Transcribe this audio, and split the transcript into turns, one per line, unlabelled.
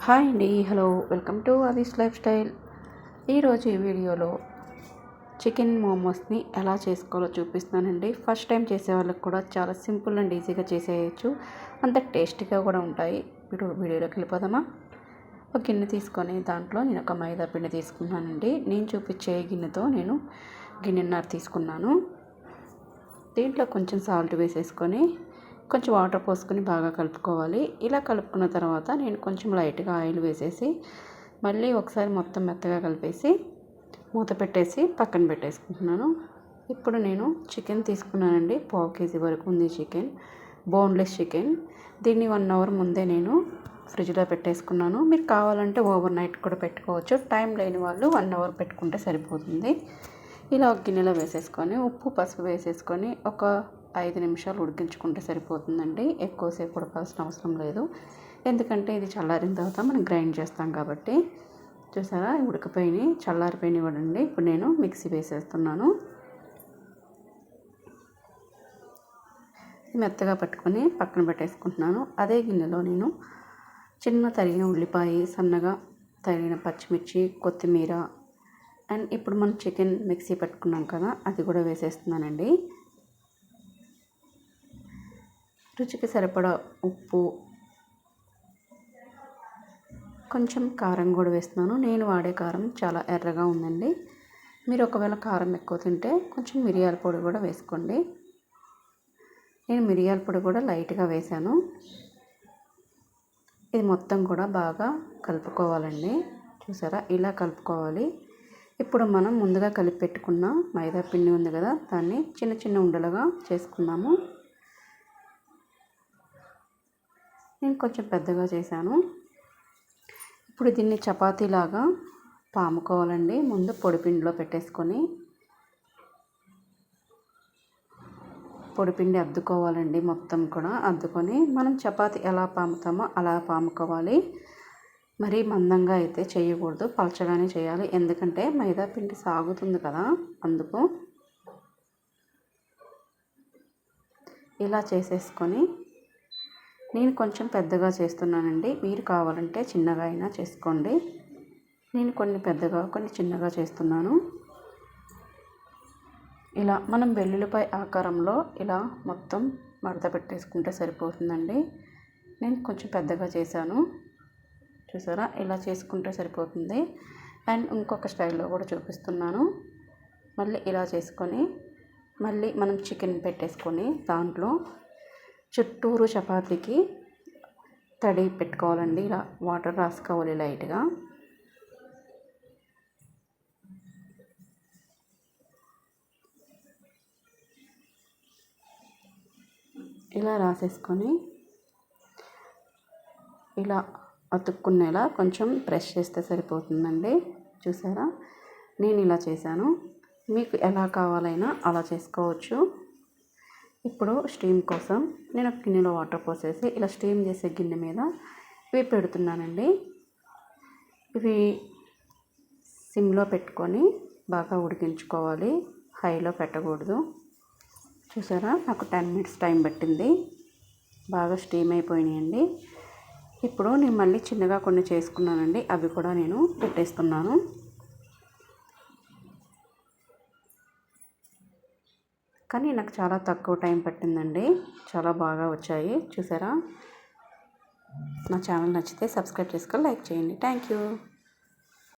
Hi అండి, hello, welcome to Adi's life style. ఈరోజు ఈ వీడియోలో చికెన్ మోమోస్ని ఎలా చేసుకోవాలో చూపిస్తానండి. ఫస్ట్ టైం చేసే వాళ్ళకి కూడా చాలా సింపుల్ అండ్ ఈజీగా చేసేయచ్చు, అంత టేస్టీగా కూడా ఉంటాయి. ఇప్పుడు వీడియోలోకి వెళ్ళిపోదామా. ఒక గిన్నె తీసుకొని దాంట్లో నేను ఒక మైదా పిండి తీసుకున్నానండి. నేను చూపించే గిన్నెతో నేను గిన్నెన్నర తీసుకున్నాను. దీంట్లో కొంచెం సాల్ట్ వేసేసుకొని కొంచెం వాటర్ పోసుకొని బాగా కలుపుకోవాలి. ఇలా కలుపుకున్న తర్వాత నేను కొంచెం లైట్గా ఆయిల్ వేసేసి మళ్ళీ ఒకసారి మొత్తం మెత్తగా కలిపేసి మూత పెట్టేసి పక్కన పెట్టేసుకుంటున్నాను. ఇప్పుడు నేను చికెన్ తీసుకున్నానండి. 1/2 kg వరకు ఉంది చికెన్, బోన్లెస్ చికెన్. దీన్ని 1 అవర్ ముందే నేను ఫ్రిడ్జ్లో పెట్టేసుకున్నాను. మీరు కావాలంటే ఓవర్ నైట్ కూడా పెట్టుకోవచ్చు. టైం లేని వాళ్ళు 1 అవర్ పెట్టుకుంటే సరిపోతుంది. ఇలా ఒక గిన్నెలో వేసేసుకొని ఉప్పు పసుపు వేసేసుకొని ఒక 5 నిమిషాలు ఉడికించుకుంటే సరిపోతుందండి. ఎక్కువసేపు ఉడకాల్సిన అవసరం లేదు, ఎందుకంటే ఇది చల్లారిన తర్వాత మనం గ్రైండ్ చేస్తాం కాబట్టి. చూసారా, ఉడికిపోయినాయి, చల్లారిపోయినాయి ఇవ్వండి. ఇప్పుడు నేను మిక్సీ వేసేస్తున్నాను. మెత్తగా పట్టుకొని పక్కన పెట్టేసుకుంటున్నాను. అదే గిన్నెలో నేను చిన్న తరిగిన ఉల్లిపాయ, సన్నగా తరిగిన పచ్చిమిర్చి, కొత్తిమీర అండ్ ఇప్పుడు మనం చికెన్ మిక్సీ పెట్టుకున్నాం కదా, అది కూడా వేసేస్తున్నానండి. రుచికి సరిపడా ఉప్పు, కొంచెం కారం కూడా వేస్తున్నాను. నేను వాడే కారం చాలా ఎర్రగా ఉందండి. మీరు ఒకవేళ కారం ఎక్కువ తింటే కొంచెం మిరియాల పొడి కూడా వేసుకోండి. నేను మిరియాల పొడి కూడా లైట్గా వేశాను. ఇది మొత్తం కూడా బాగా కలుపుకోవాలండి. చూసారా, ఇలా కలుపుకోవాలి. ఇప్పుడు మనం ముందుగా కలిపి పెట్టుకున్న మైదా పిండి ఉంది కదా, దాన్ని చిన్న చిన్న ఉండలుగా చేసుకుందాము. నేను కొంచెం పెద్దగా చేశాను. ఇప్పుడు దీన్ని చపాతీలాగా పాముకోవాలండి. ముందు పొడిపిండిలో పెట్టేసుకొని పొడిపిండి అద్దుకోవాలండి. మొత్తం కూడా అద్దుకొని మనం చపాతీ ఎలా పాముతామో అలా పాముకోవాలి. మరీ మందంగా అయితే చేయకూడదు, పలచగానే చేయాలి, ఎందుకంటే మైదా పిండి సాగుతుంది కదా, అందుకు. ఇలా చేసేసుకొని నేను కొంచెం పెద్దగా చేస్తున్నానండి. మీరు కావాలంటే చిన్నగా అయినా చేసుకోండి. నేను కొన్ని పెద్దగా కొన్ని చిన్నగా చేస్తున్నాను. ఇలా మనం వెల్లుల్లిపాయ ఆకారంలో ఇలా మొత్తం మడత పెట్టేసుకుంటే సరిపోతుందండి. నేను కొంచెం పెద్దగా చేశాను. చూసారా, ఇలా చేసుకుంటే సరిపోతుంది. అండ్ ఇంకొక స్టైల్లో కూడా చూపిస్తున్నాను. మళ్ళీ ఇలా చేసుకొని మళ్ళీ మనం చికెన్ పెట్టేసుకొని దాంట్లో చుట్టూరు చపాతీకి తడి పెట్టుకోవాలండి. ఇలా వాటర్ రాసుకోవాలి లైట్గా. ఇలా రాసేసుకొని ఇలా అతుక్కునేలా కొంచెం ప్రెస్ చేస్తే సరిపోతుందండి. చూసారా, నేను ఇలా చేశాను. మీకు ఎలా కావాలైనా అలా చేసుకోవచ్చు. ఇప్పుడు స్టీమ్ కోసం నేను ఒక గిన్నెలో వాటర్ పోసేసి ఇలా స్టీమ్ చేసే గిన్నె మీద ఇవి పెడుతున్నానండి. ఇవి సిమ్లో పెట్టుకొని బాగా ఉడికించుకోవాలి, హైలో పెట్టకూడదు. చూసారా, నాకు 10 మినిట్స్ టైం పట్టింది. బాగా స్టీమ్ అయిపోయినాయండి. ఇప్పుడు నేను మళ్ళీ చిన్నగా కొన్ని చేసుకున్నానండి, అవి కూడా నేను పెట్టేస్తున్నాను. కానీ నాకు చాలా తక్కువ టైం పట్టిందండి, చాలా బాగా వచ్చాయి. చూసారా, నా ఛానల్ నచ్చితే సబ్స్క్రైబ్ చేసుకొని లైక్ చేయండి. Thank you.